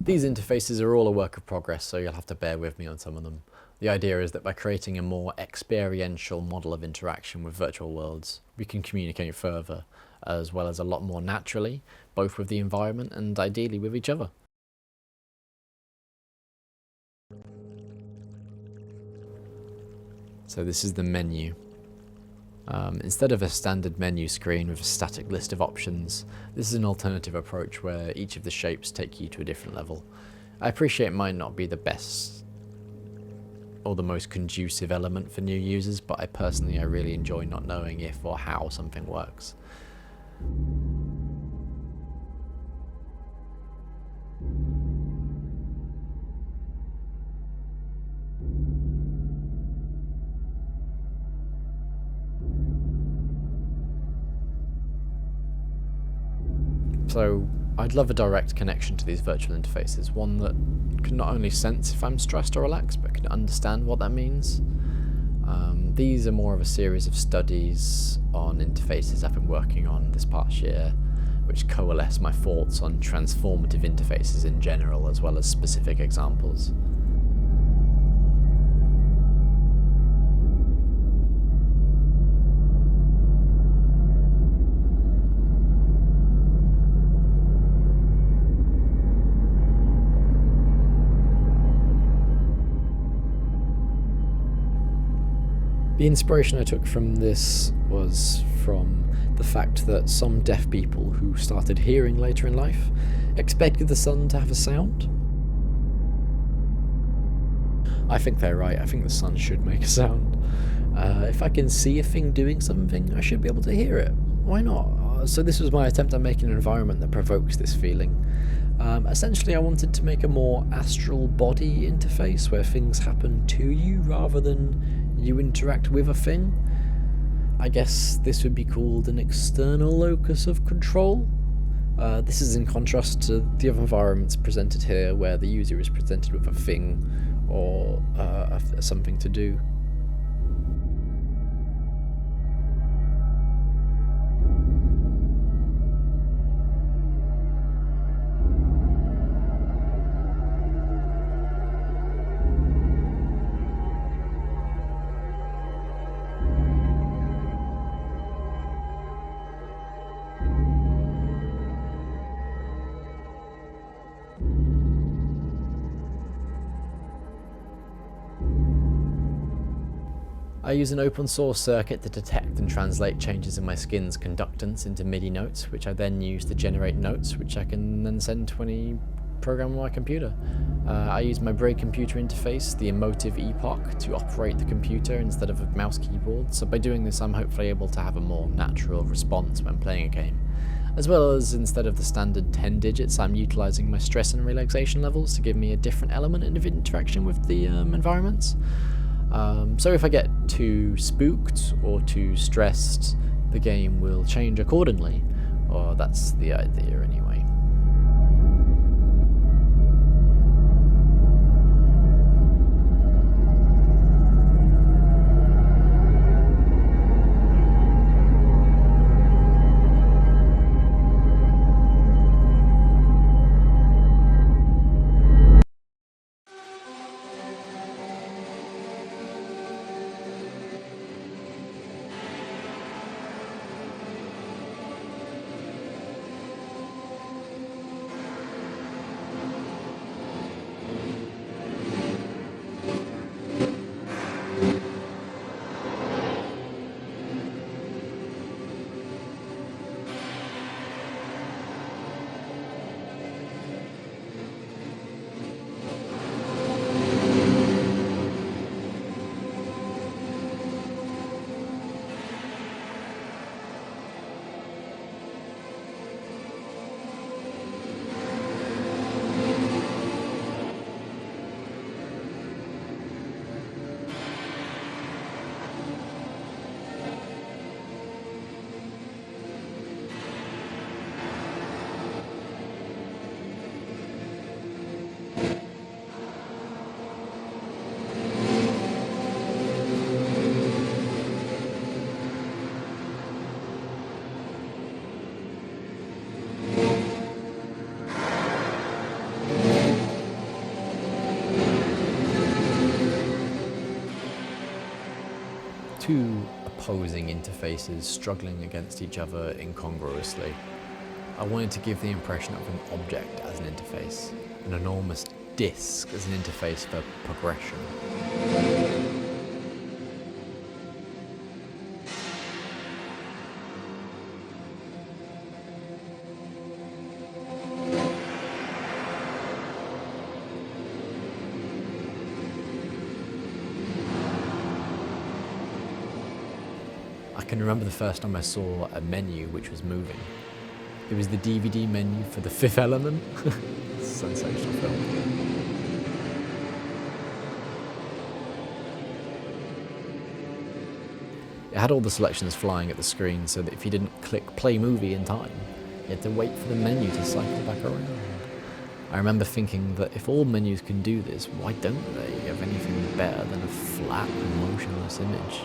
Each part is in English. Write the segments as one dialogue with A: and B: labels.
A: These interfaces are all a work of progress, so you'll have to bear with me on some of them. The idea is that by creating a more experiential model of interaction with virtual worlds, we can communicate further, as well as a lot more naturally, both with the environment and ideally with each other. So this is the menu. Instead of a standard menu screen with a static list of options, this is an alternative approach where each of the shapes take you to a different level. I appreciate it might not be the best or the most conducive element for new users, but I really enjoy not knowing if or how something works. So I'd love a direct connection to these virtual interfaces, one that can not only sense if I'm stressed or relaxed, but can understand what that means. These are more of a series of studies on interfaces I've been working on this past year, which coalesce my thoughts on transformative interfaces in general, as well as specific examples. The inspiration I took from this was from the fact that some deaf people who started hearing later in life expected the sun to have a sound. I think they're right. I think the sun should make a sound. If I can see a thing doing something, I should be able to hear it. Why not? So this was my attempt at making an environment that provokes this feeling. Essentially, I wanted to make a more astral body interface where things happen to you rather than you interact with a thing. I guess this would be called an external locus of control. This is in contrast to the other environments presented here, where the user is presented with a thing or something to do. I use an open source circuit to detect and translate changes in my skin's conductance into MIDI notes, which I then use to generate notes, which I can then send to any program on my computer. I use my Braille computer interface, the emotive epoch, to operate the computer instead of a mouse keyboard, so by doing this I'm hopefully able to have a more natural response when playing a game. As well as, instead of the standard 10 digits, I'm utilising my stress and relaxation levels to give me a different element of interaction with the environments. So if I get too spooked or too stressed, the game will change accordingly, or that's the idea anyway. two opposing interfaces struggling against each other incongruously. I wanted to give the impression of an object as an interface, an enormous disk as an interface for progression. I can remember the first time I saw a menu which was moving. It was the DVD menu for The Fifth Element. Sensational film. It had all the selections flying at the screen so that if you didn't click play movie in time, you had to wait for the menu to cycle back around. I remember thinking that if all menus can do this, why don't they have anything better than a flat and motionless image?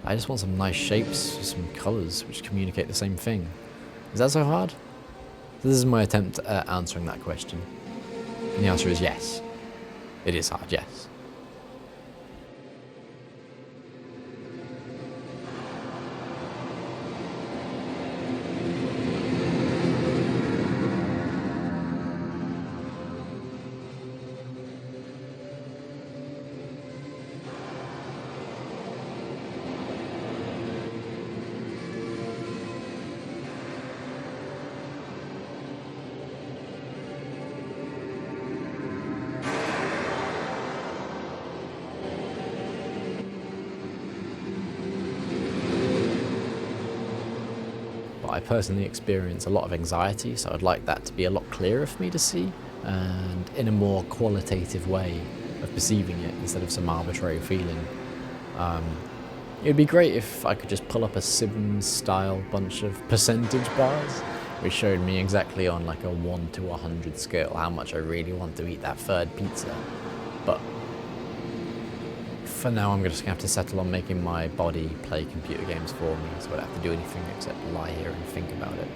A: I just want some nice shapes, some colours which communicate the same thing. Is that so hard? This is my attempt at answering that question. And the answer is yes. It is hard, yes. I personally experience a lot of anxiety, so I'd like that to be a lot clearer for me to see, and in a more qualitative way of perceiving it instead of some arbitrary feeling. It would be great if I could just pull up a Sims-style bunch of percentage bars, which showed me exactly on like a 1 to 100 scale how much I really want to eat that third pizza. But for now, I'm just going to have to settle on making my body play computer games for me, so I don't have to do anything except lie here and think about it.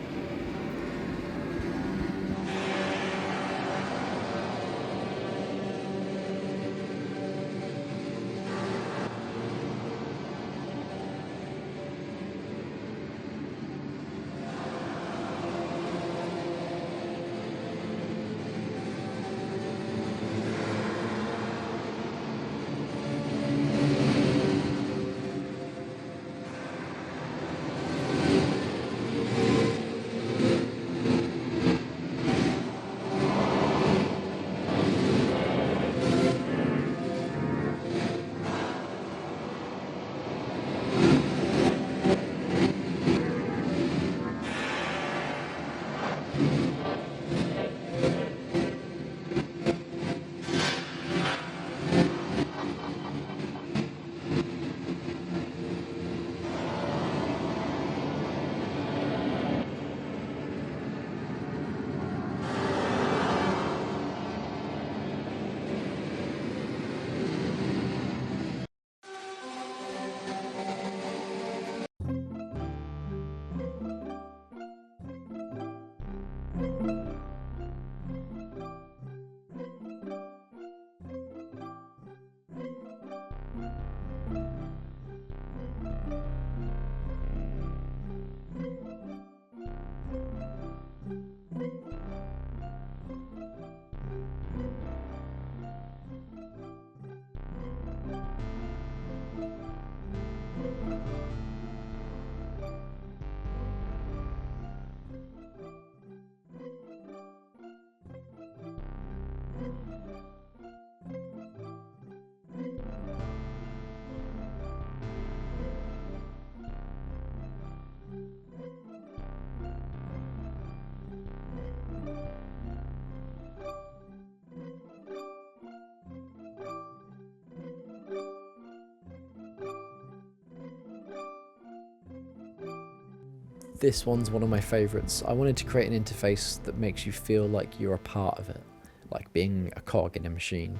A: This one's one of my favourites. I wanted to create an interface that makes you feel like you're a part of it, like being a cog in a machine.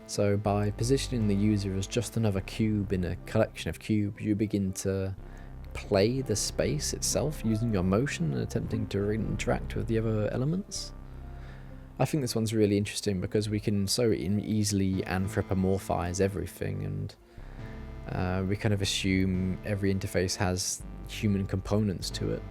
A: So by positioning the user as just another cube in a collection of cubes, you begin to play the space itself using your motion and attempting to interact with the other elements. I think this one's really interesting because we can so easily anthropomorphize everything, and We kind of assume every interface has human components to it.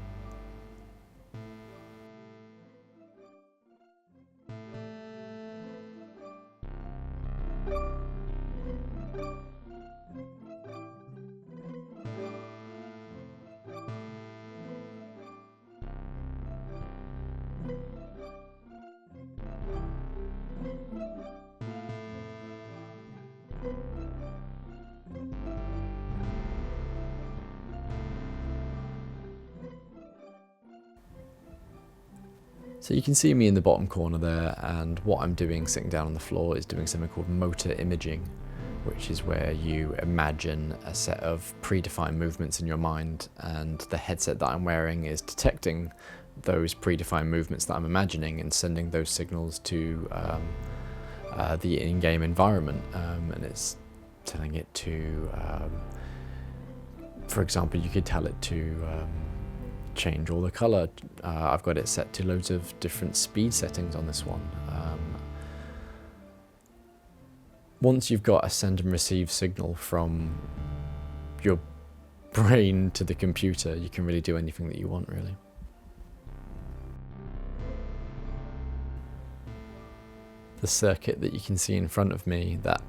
A: So you can see me in the bottom corner there, and what I'm doing sitting down on the floor is doing something called motor imaging, which is where you imagine a set of predefined movements in your mind, and the headset that I'm wearing is detecting those predefined movements that I'm imagining and sending those signals to the in-game environment, and it's telling it to, for example, you could tell it to change all the color. I've got it set to loads of different speed settings on this one. Once you've got a send and receive signal from your brain to the computer, you can really do anything that you want, really. The circuit that you can see in front of me, that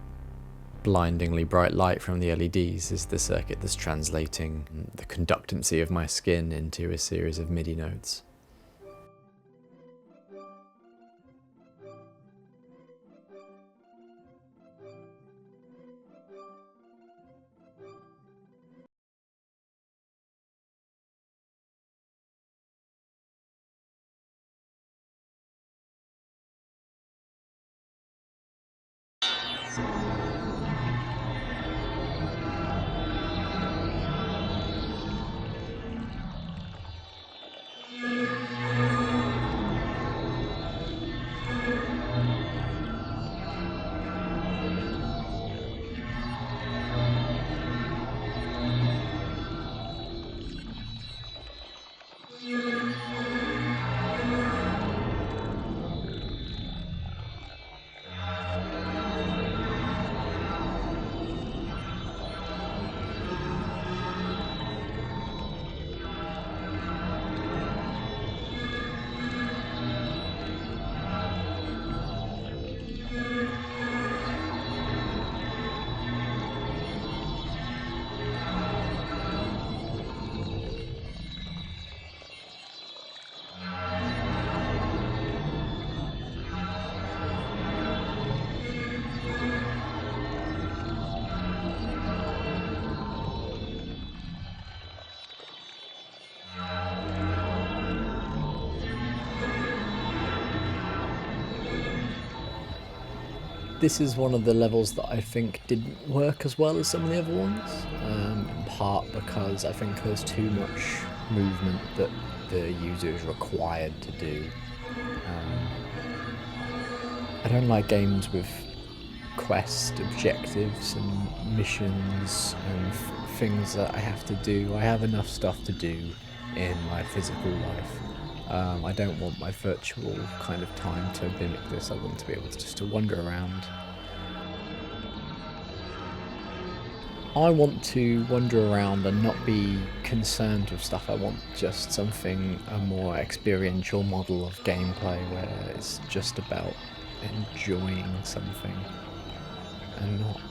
A: blindingly bright light from the LEDs, is the circuit that's translating the conductancy of my skin into a series of MIDI notes. This is one of the levels that I think didn't work as well as some of the other ones, in part because I think there's too much movement that the user is required to do. I don't like games with quest objectives and missions and things that I have to do. I have enough stuff to do in my physical life. I don't want my virtual kind of time to mimic this. I want to be able to just wander around. I want to wander around and not be concerned with stuff. I want just a more experiential model of gameplay where it's just about enjoying something and not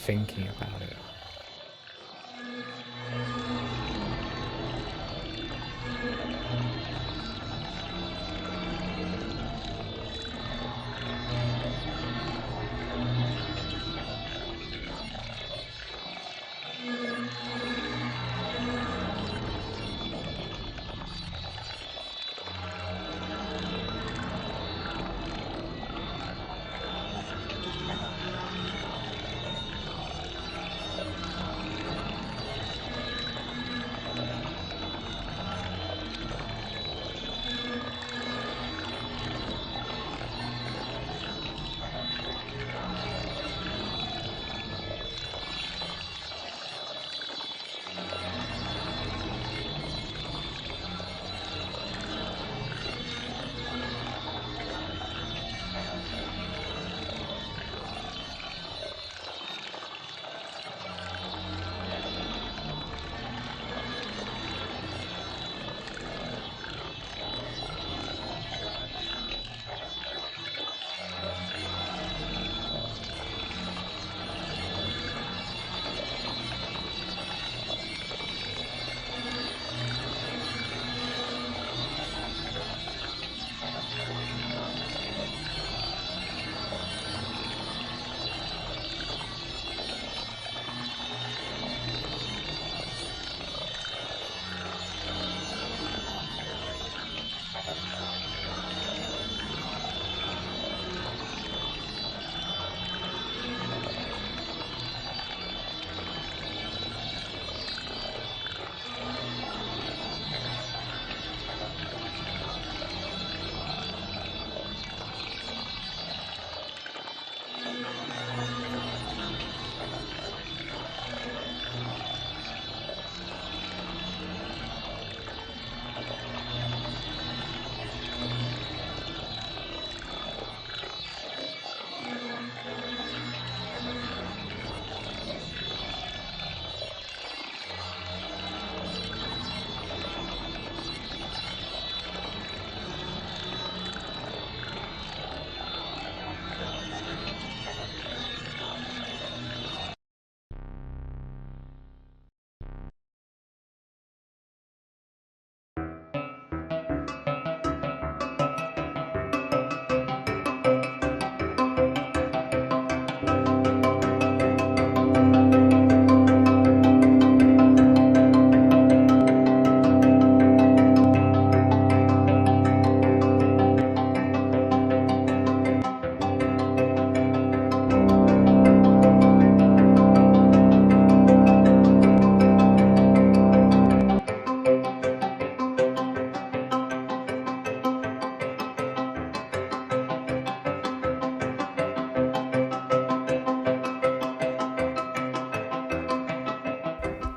A: thinking about it.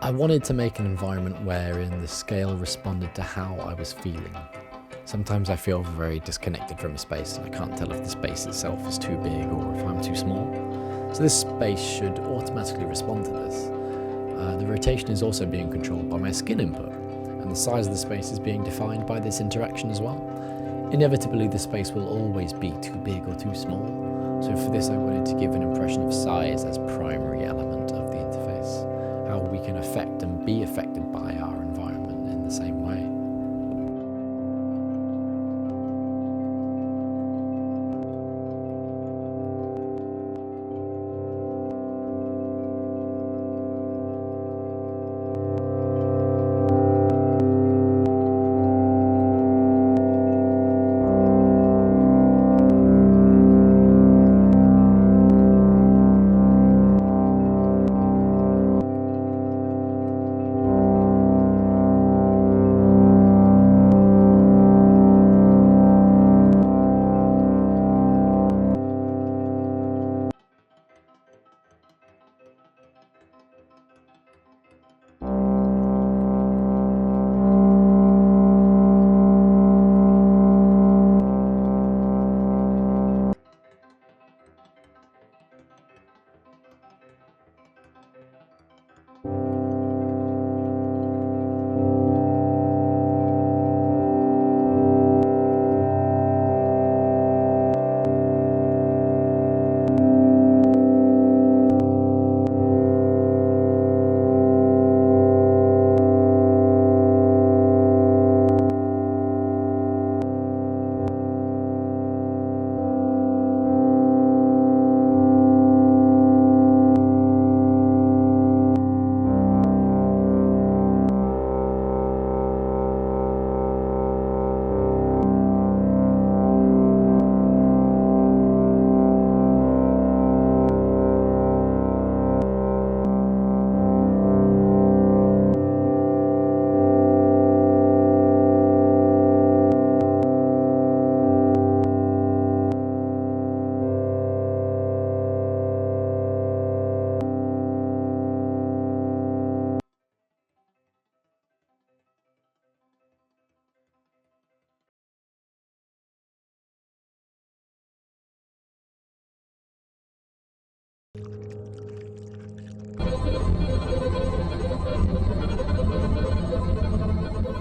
A: I wanted to make an environment wherein the scale responded to how I was feeling. Sometimes I feel very disconnected from a space and I can't tell if the space itself is too big or if I'm too small. So this space should automatically respond to this. The rotation is also being controlled by my skin input, and the size of the space is being defined by this interaction as well. Inevitably, the space will always be too big or too small. So for this I wanted to give an impression of size as primary element of the interface, how we can affect and be affected by our environment in the same way.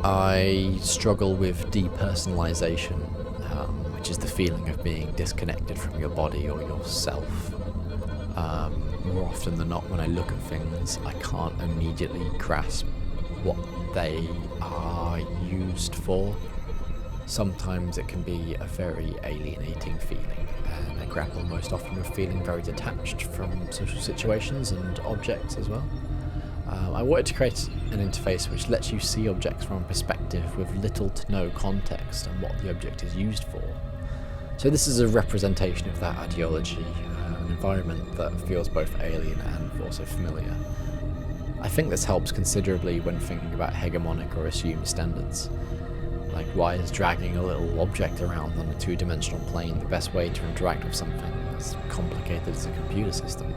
A: I struggle with depersonalization, which is the feeling of being disconnected from your body or yourself. More often than not, when I look at things, I can't immediately grasp what they are used for. Sometimes it can be a very alienating feeling, and I grapple most often with feeling very detached from social situations and objects as well. I wanted to create an interface which lets you see objects from a perspective with little to no context on what the object is used for. So this is a representation of that ideology, an environment that feels both alien and also familiar. I think this helps considerably when thinking about hegemonic or assumed standards. Like, why is dragging a little object around on a two-dimensional plane the best way to interact with something? as complicated as a computer system.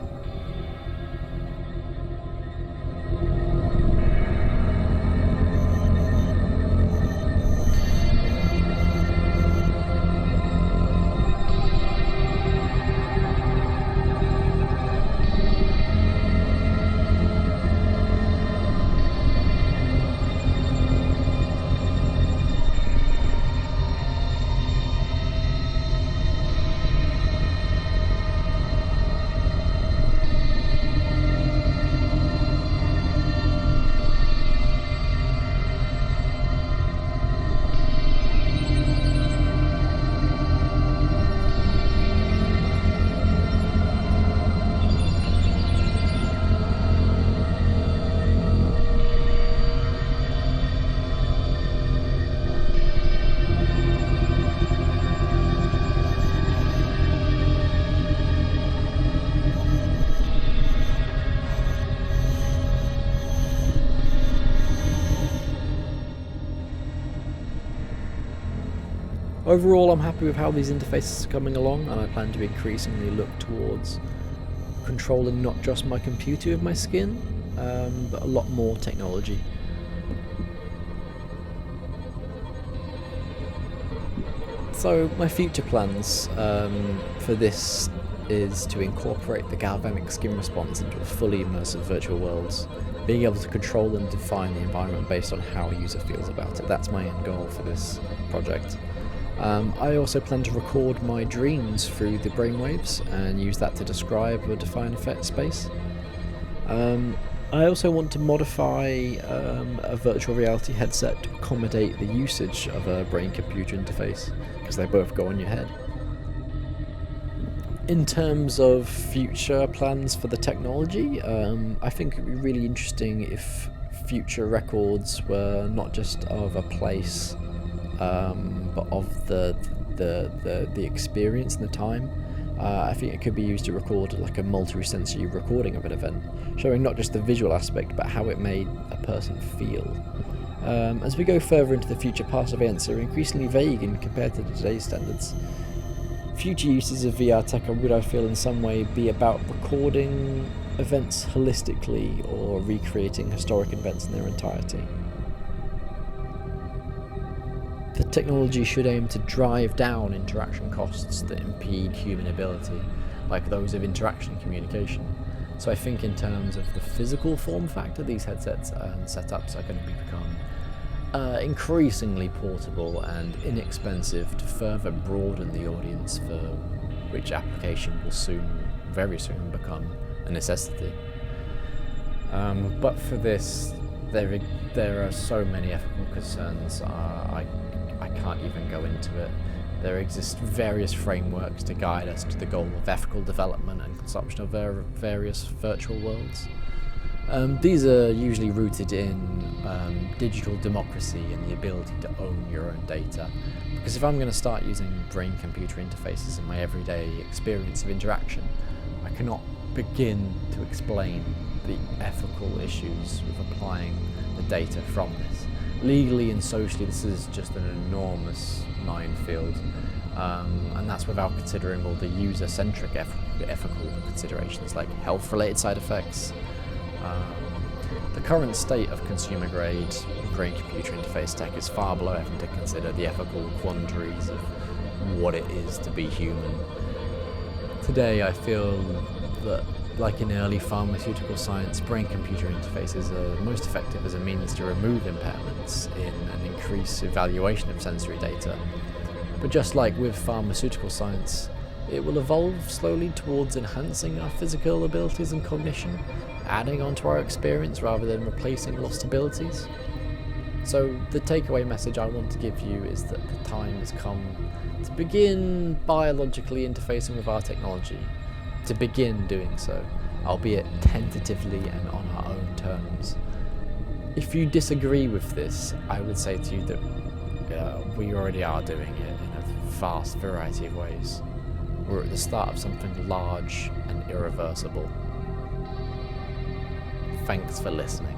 A: Overall, I'm happy with how these interfaces are coming along, and I plan to increasingly look towards controlling not just my computer with my skin, but a lot more technology. So my future plans for this is to incorporate the galvanic skin response into a fully immersive virtual worlds, being able to control and define the environment based on how a user feels about it. That's my end goal for this project. I also plan to record my dreams through the brainwaves and use that to describe or define effect space. I also want to modify a virtual reality headset to accommodate the usage of a brain-computer interface, because they both go on your head. In terms of future plans for the technology, I think it would be really interesting if future records were not just of a place, but of the experience and the time. I think it could be used to record like a multi-sensory recording of an event, showing not just the visual aspect but how it made a person feel. As we go further into the future, past events are increasingly vague and compared to today's standards. Future uses of VR tech would, I feel, in some way be about recording events holistically or recreating historic events in their entirety. The technology should aim to drive down interaction costs that impede human ability, like those of interaction communication. So I think in terms of the physical form factor, these headsets and setups are going to become increasingly portable and inexpensive to further broaden the audience, for which application will very soon become a necessity. But for this, there are so many ethical concerns. I can't even go into it. There exist various frameworks to guide us to the goal of ethical development and consumption of various virtual worlds. These are usually rooted in digital democracy and the ability to own your own data. Because if I'm going to start using brain-computer interfaces in my everyday experience of interaction, I cannot begin to explain the ethical issues with applying the data from this. Legally and socially, this is just an enormous minefield, and that's without considering all the user-centric ethical considerations like health-related side effects. The current state of consumer-grade brain-computer interface tech is far below having to consider the ethical quandaries of what it is to be human. Today, I feel that, like in early pharmaceutical science, brain-computer interfaces are most effective as a means to remove impairments in and increase evaluation of sensory data. But just like with pharmaceutical science, it will evolve slowly towards enhancing our physical abilities and cognition, adding onto our experience rather than replacing lost abilities. So the takeaway message I want to give you is that the time has come to begin biologically interfacing with our technology, to begin doing so, albeit tentatively and on our own terms. If you disagree with this, I would say to you that we already are doing it in a vast variety of ways. We're at the start of something large and irreversible. Thanks for listening.